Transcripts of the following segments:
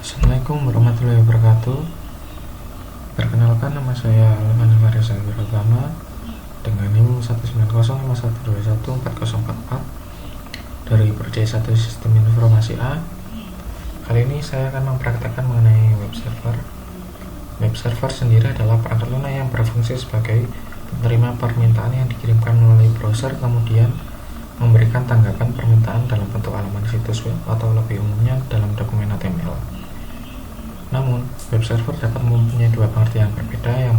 Assalamualaikum warahmatullahi wabarakatuh. Perkenalkan, nama saya Alman Marisa Wiragama dengan NIM 19051214044 dari Prodi 1 Sistem Informasi A. Kali ini saya akan mempraktekkan mengenai web server. Web server sendiri adalah perangkat lunak yang berfungsi sebagai penerima permintaan yang dikirimkan melalui browser, kemudian memberikan tanggapan permintaan dalam bentuk halaman situs web atau lebih umumnya dalam dokumen HTML. Namun, web server dapat mempunyai dua pengertian berbeda. Yang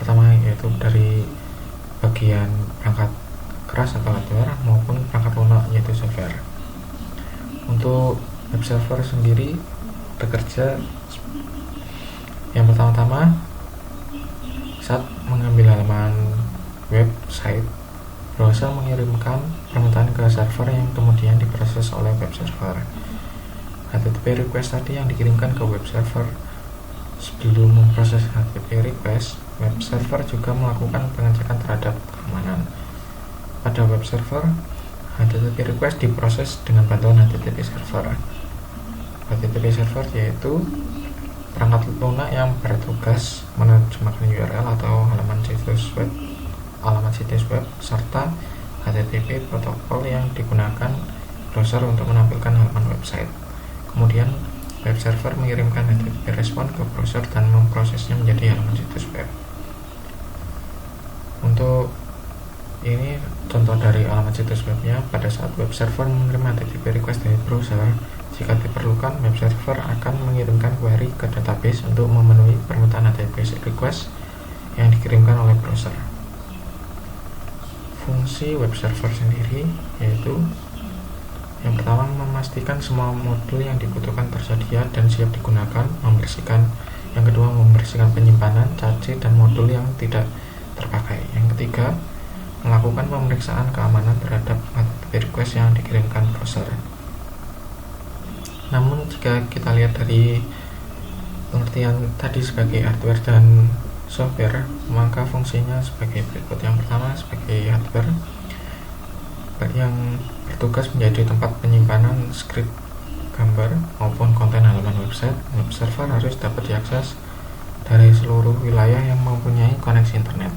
pertama yaitu dari bagian perangkat keras atau hardware maupun perangkat lunak yaitu software. Untuk web server sendiri bekerja yang pertama-tama saat mengambil halaman website, browser mengirimkan permintaan ke server yang kemudian diproses oleh web server. HTTP request tadi yang dikirimkan ke web server. Sebelum memproses HTTP request, web server juga melakukan pengecekan terhadap keamanan. Pada web server, HTTP request diproses dengan bantuan HTTP server. HTTP server yaitu perangkat lunak yang bertugas menerjemahkan URL atau halaman situs web serta HTTP protokol yang digunakan browser untuk menampilkan halaman website. Kemudian web server mengirimkan HTTP respon ke browser dan memprosesnya menjadi halaman situs web. Untuk ini contoh dari halaman situs webnya. Pada saat web server menerima HTTP request dari browser, jika diperlukan, web server akan mengirimkan query ke database untuk memenuhi permintaan HTTP request yang dikirimkan oleh browser. Fungsi web server sendiri yaitu yang pertama, memastikan semua modul yang dibutuhkan tersedia dan siap digunakan, membersihkan. Yang kedua, membersihkan penyimpanan, cache, dan modul yang tidak terpakai. Yang ketiga, melakukan pemeriksaan keamanan terhadap HTTP request yang dikirimkan browser. Namun, jika kita lihat dari pengertian tadi sebagai hardware dan software, maka fungsinya sebagai berikut. Yang pertama, sebagai hardware yang bertugas menjadi tempat penyimpanan skrip, gambar, maupun konten halaman website. Web server harus dapat diakses dari seluruh wilayah yang mempunyai koneksi internet.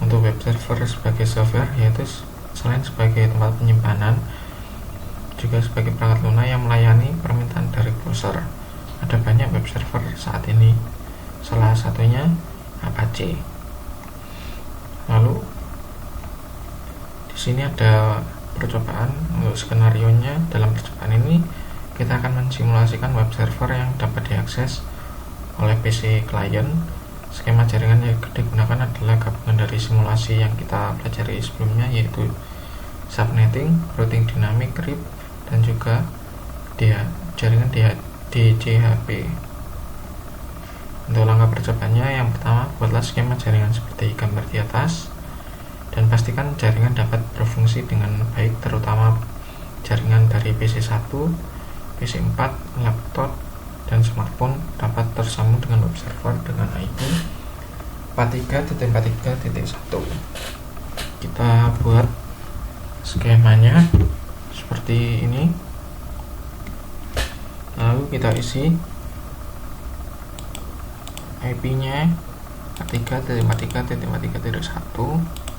Untuk web server sebagai software, yaitu selain sebagai tempat penyimpanan, juga sebagai perangkat lunak yang melayani permintaan dari browser. Ada banyak web server saat ini, salah satunya Apache. Lalu di sini ada percobaan untuk skenarionya. Dalam percobaan ini kita akan mensimulasikan web server yang dapat diakses oleh PC klien. Skema jaringan yang digunakan adalah gabungan dari simulasi yang kita pelajari sebelumnya, yaitu subnetting, routing dynamic, RIP, dan juga jaringan DCHP. Untuk langkah percobaannya, yang pertama, buatlah skema jaringan seperti gambar di atas dan pastikan jaringan dapat berfungsi dengan baik, terutama jaringan dari PC1, PC4, laptop, dan smartphone dapat tersambung dengan web server dengan IP 43.43.1. Kita buat skemanya seperti ini. Lalu kita isi IP-nya 43.43.1.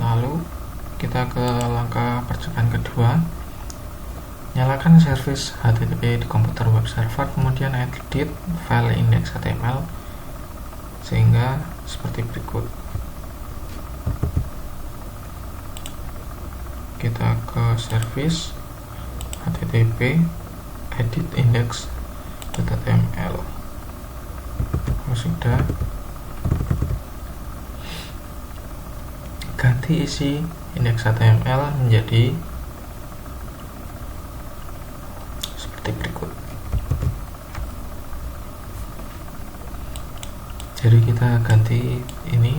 Lalu kita ke langkah percobaan kedua. Nyalakan service HTTP di komputer web server, kemudian edit file index.html sehingga seperti berikut. Kita ke service HTTP edit index.html. Kalau sudah, ganti isi index.html menjadi seperti berikut. Jadi kita ganti ini,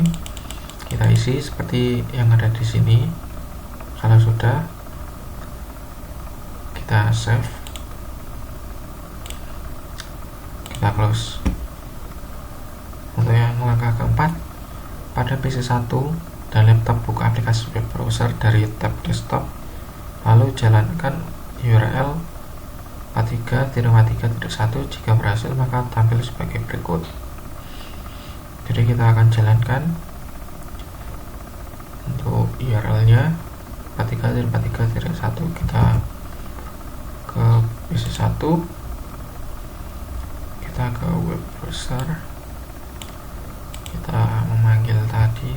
kita isi seperti yang ada di sini. Kalau sudah, kita save, kita close. Untuk yang langkah keempat, pada PC1 dan laptop, buka aplikasi web browser dari tab desktop, lalu jalankan URL 43 33.3.1. Jika berhasil maka tampil sebagai berikut. Jadi kita akan jalankan untuk URL-nya 43.43.1. Kita ke PC1, kita ke web browser, kita memanggil tadi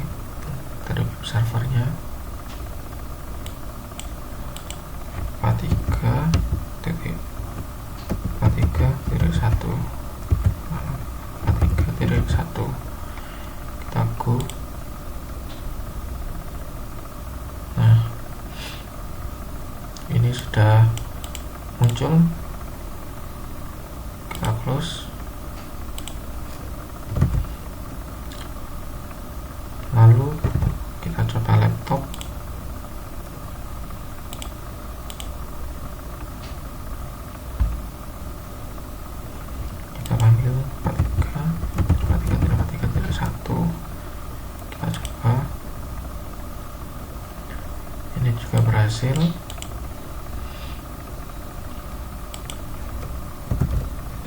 dari web servernya 43.1. Kita go. Nah, ini sudah muncul. Kita close. Lalu kita coba laptop. Kita panggil 43.43.1. Kita coba. Ini juga berhasil.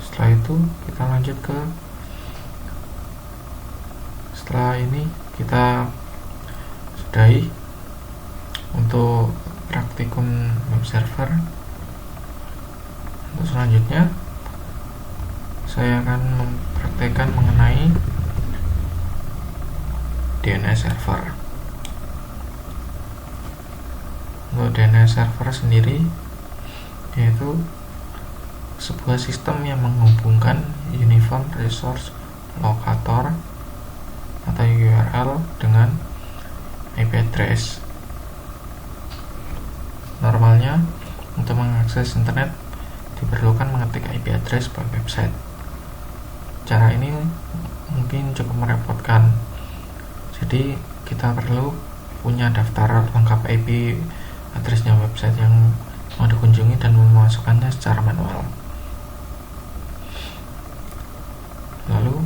Setelah itu kita lanjut ke, setelah ini kita sudahi untuk praktikum web server. Untuk selanjutnya saya akan mempraktekkan mengenai DNS server. Untuk DNS server sendiri yaitu sebuah sistem yang menghubungkan Uniform Resource Locator atau URL dengan IP address. Normalnya untuk mengakses internet diperlukan mengetik IP address pada website. Cara ini mungkin cukup merepotkan, jadi kita perlu punya daftar lengkap IP addressnya website yang mau dikunjungi dan memasukkannya secara manual. Lalu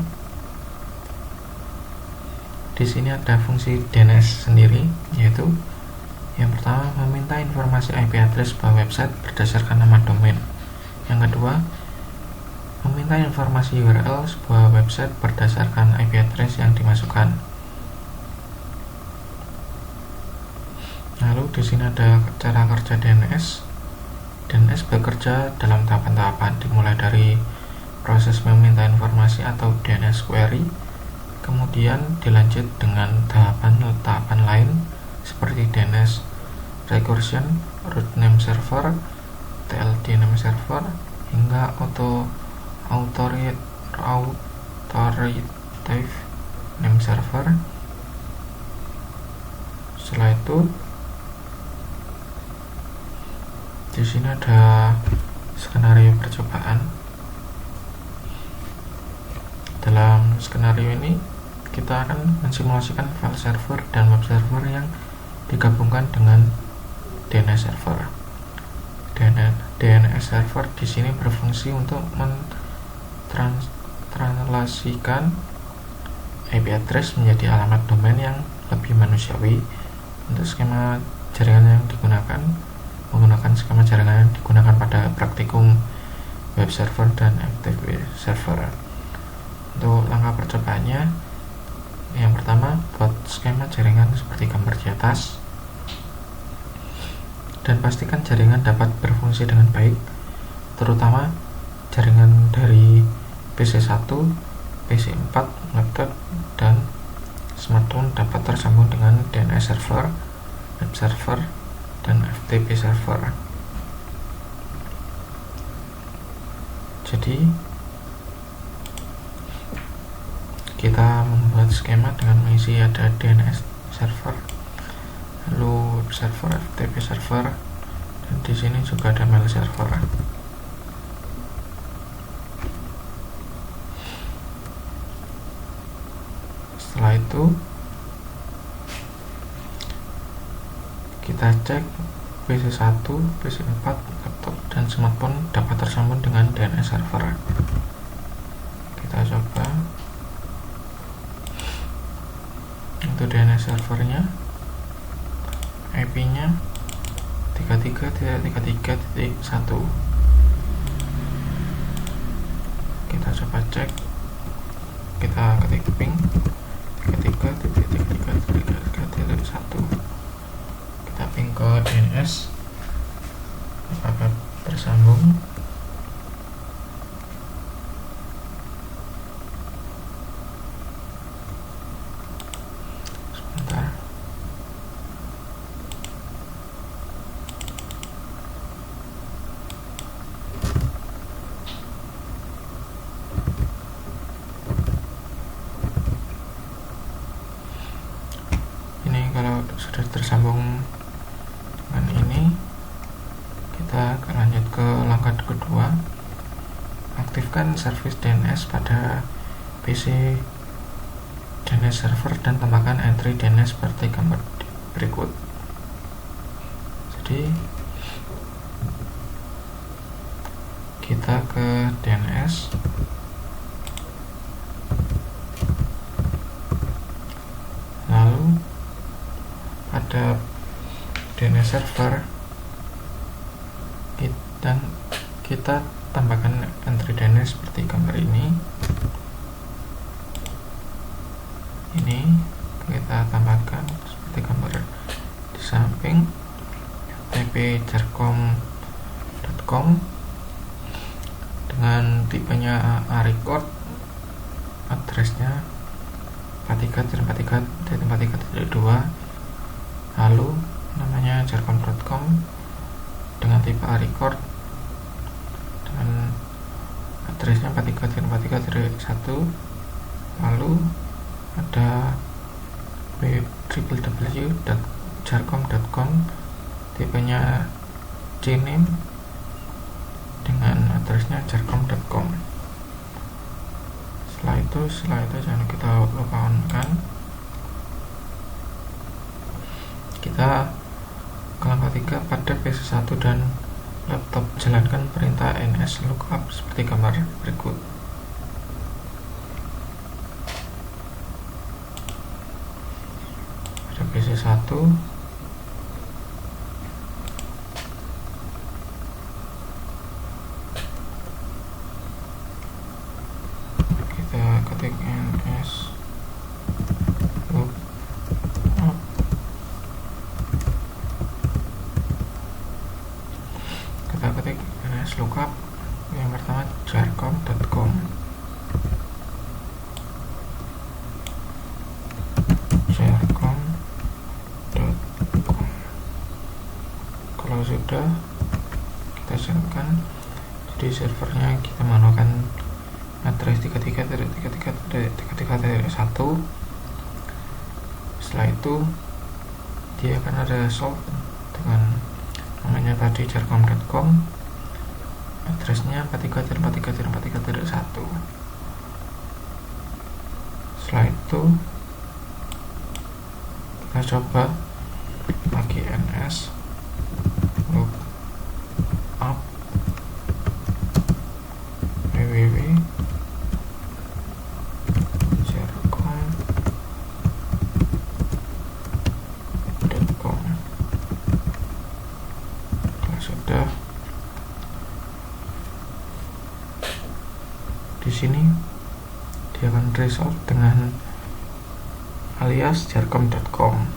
di sini ada fungsi DNS sendiri, yaitu yang pertama meminta informasi IP address sebuah website berdasarkan nama domain. Yang kedua, meminta informasi URL sebuah website berdasarkan IP address yang dimasukkan. Lalu di sini ada cara kerja DNS. DNS bekerja dalam tahapan-tahapan, dimulai dari proses meminta informasi atau DNS query, kemudian dilanjut dengan tahapan-tahapan lain seperti DNS recursion, root name server, TLD name server, hingga authoritative name server. Setelah itu di sini ada skenario percobaan. Dalam skenario ini kita akan mensimulasikan file server dan web server yang digabungkan dengan DNS server. DNS server di sini berfungsi untuk mentranslasikan IP address menjadi alamat domain yang lebih manusiawi. Untuk skema jaringan yang digunakan menggunakan skema jaringan yang digunakan pada praktikum web server dan FTP server. Untuk langkah percobaannya, yang pertama buat skema jaringan seperti gambar di atas, dan pastikan jaringan dapat berfungsi dengan baik, terutama jaringan dari PC1, PC4, laptop, dan smartphone dapat tersambung dengan DNS server, web server, dan FTP server. Jadi kita membuat skema dengan mengisi ada DNS server, lalu web server, FTP server, dan di sini juga ada mail server. Setelah itu kita cek PC1, PC4, laptop, dan smartphone dapat tersambung dengan DNS server. Kita coba. Untuk DNS servernya, IP-nya 33.33.1. coba cek, kita ketik ping 33.3.3.1, kita ping ke DNS apakah tersambung. Sebentar, ini kalau sudah tersambung dengan ini, kita akan lanjut ke langkah kedua, aktifkan service DNS pada PC DNS server dan tambahkan entry DNS seperti gambar berikut. Jadi kita ke DNS, lalu pada DNS server kita tambahkan entry DNS seperti gambar ini kita tambahkan seperti gambar di samping, htp://jarcom.com dengan tipenya record, addressnya 43.43.43.2, lalu namanya jarcom.com dengan tipe record dengan addressnya 43.43.1, lalu ada www.jarcom.com tipenya cname dengan addressnya jarcom.com. Setelah itu jangan kita logout kan, kita ke langkah 3, pada PC1 dan laptop jalankan perintah ns lookup seperti gambar berikut. Pada PC1 kita ketik ns lookup, kita ketik ns lookup yang pertama jarcom.com, kalau sudah kita siapkan. Jadi servernya kita manualkan address 33.33.33.1. Setelah itu dia akan ada salt dengan namanya tadi jarcom.com, addressnya 43.43.43.1. Setelah itu kita coba lagi ns lookup www.jarcom.com. Kalau sudah, di sini dia akan result dengan alias jarcom.com.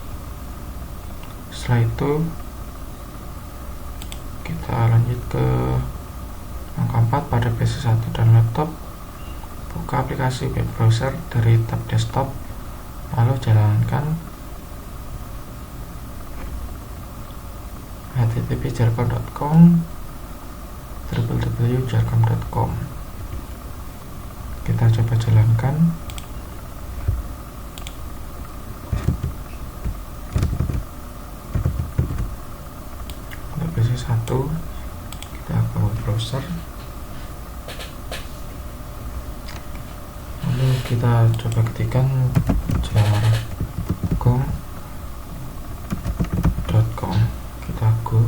Setelah itu kita lanjut ke langkah 4, pada PC1 dan laptop buka aplikasi web browser dari tab desktop, lalu jalankan http://jarcom.com www.jarcom.com. Kita coba jalankan. Pada PC1 kita ke web browser, lalu kita coba ketikkan jarcom.com, kita go.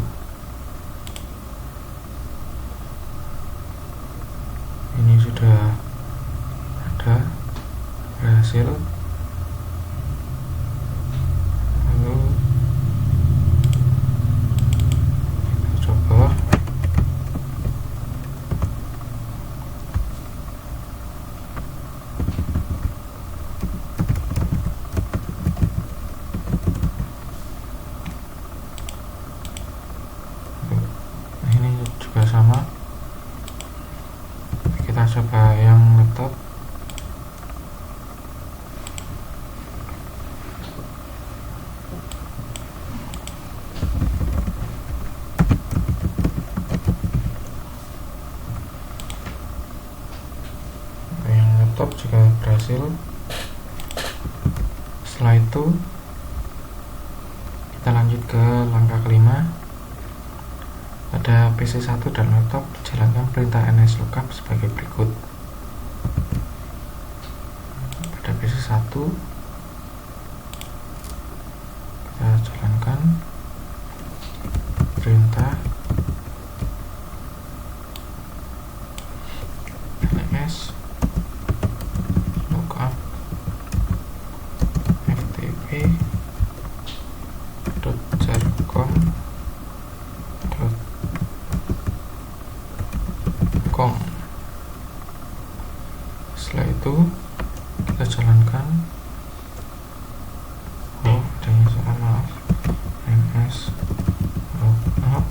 Ini sudah ada, berhasil. Lalu kita coba sama. Kita coba yang laptop. Yang laptop juga berhasil. Setelah itu kita lanjut ke langkah kelima. Pada PC1 dan laptop, jalankan perintah nslookup sebagai berikut. Pada PC1 kita jalankan perintah nslookup ftp.jarcom. Setelah itu kita jalankan maaf ms lookup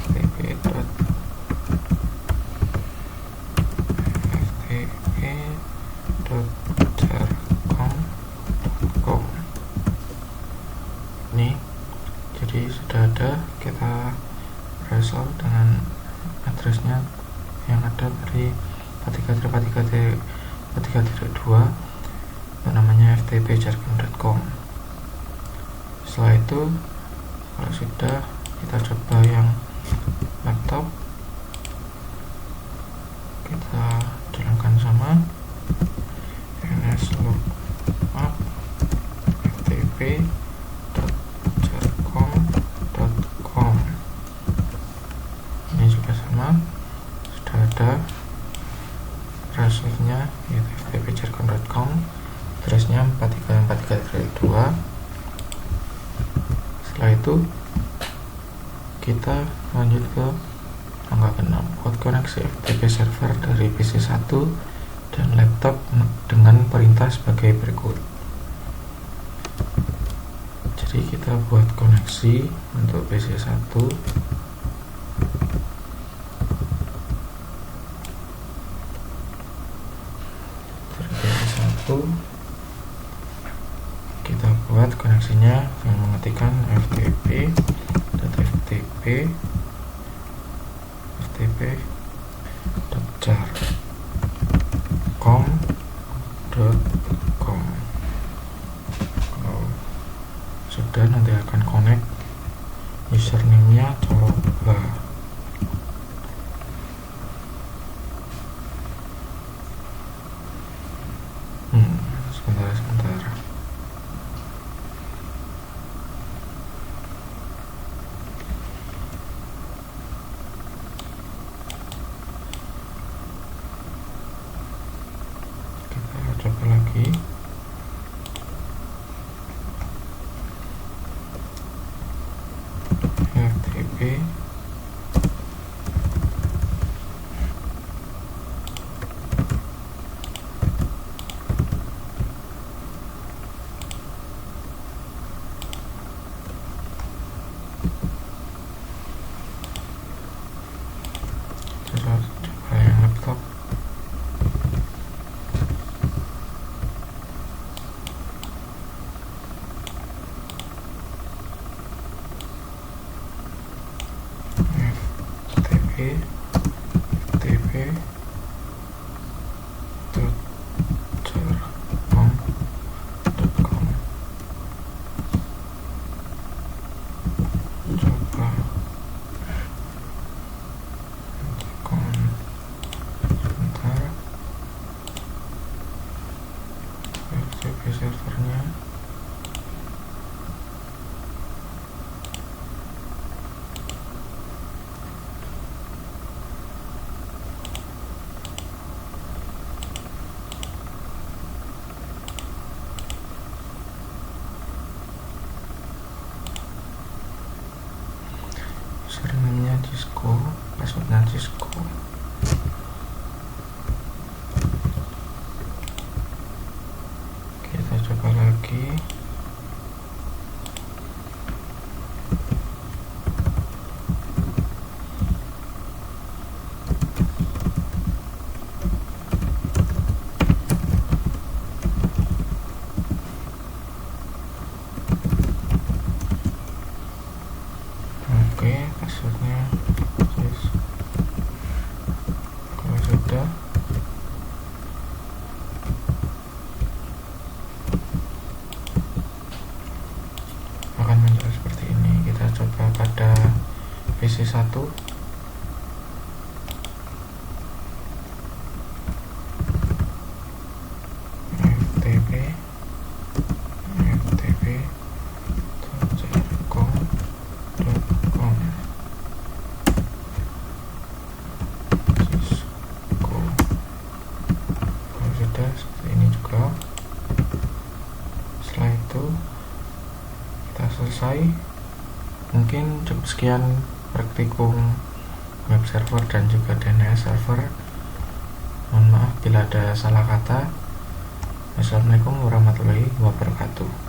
ftp.jarcom. Ini jadi sudah ada, kita berhasil dengan addressnya yang ada dari 43.2 namanya ftp.jarcom.com. Setelah itu kalau sudah, kita coba yang laptop, kita jalankan sama nslookup ftp.jarcom. Ini juga sama, sudah ada browsernya yaitu ftp.jarcom.com, addressnya 43.2. Setelah itu kita lanjut ke langkah ke-6, buat koneksi FTP server dari PC1 dan laptop dengan perintah sebagai berikut. Jadi kita buat koneksi untuk PC1. Kita buat koneksinya dengan mengetikkan ftp.jarcom.com. Kalau sudah, nanti akan connect. Username-nya coba. Sebentar. Kita coba lagi. FTP coba yang laptop. ftp.jarcom.com. Coba sebentar, FTP servernya. Username-nya Cisco, passwordnya Cisco. Kita coba lagi. juga. Setelah itu kita selesai. Mungkin cukup sekian praktikum web server dan juga DNS server. Mohon maaf bila ada salah kata. Wassalamualaikum warahmatullahi wabarakatuh.